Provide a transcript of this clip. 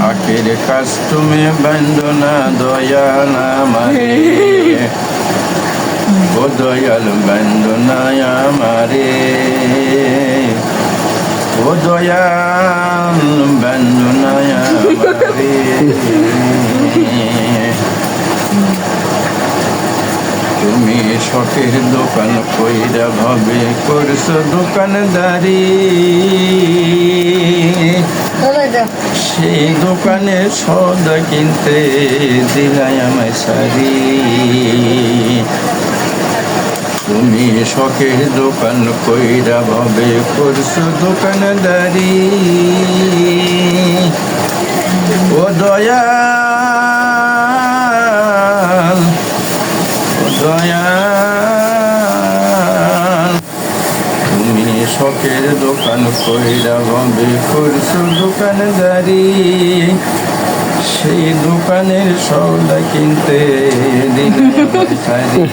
আখের কাজ তুমি বন্দনা দয়াল আমারে, ও দয়াল বন্দনায় আমারে, ও দয়াল বন্দনায় আমারে। তুমি শখের দোকান কইরা ভাবে করছো দোকানদারি, সেই দোকানের সদা কিনতে দিলাই আমায় সারি। তুমি শখের দোকান কইরা ভাবে করছো দোকানদারি, ও দয়াল, ও দয়াল, তুমি শখের দোকান কইরা ভাবে করছো দোকানদারি, সেই দোকানের সওদা কিনতে দিলে সারি।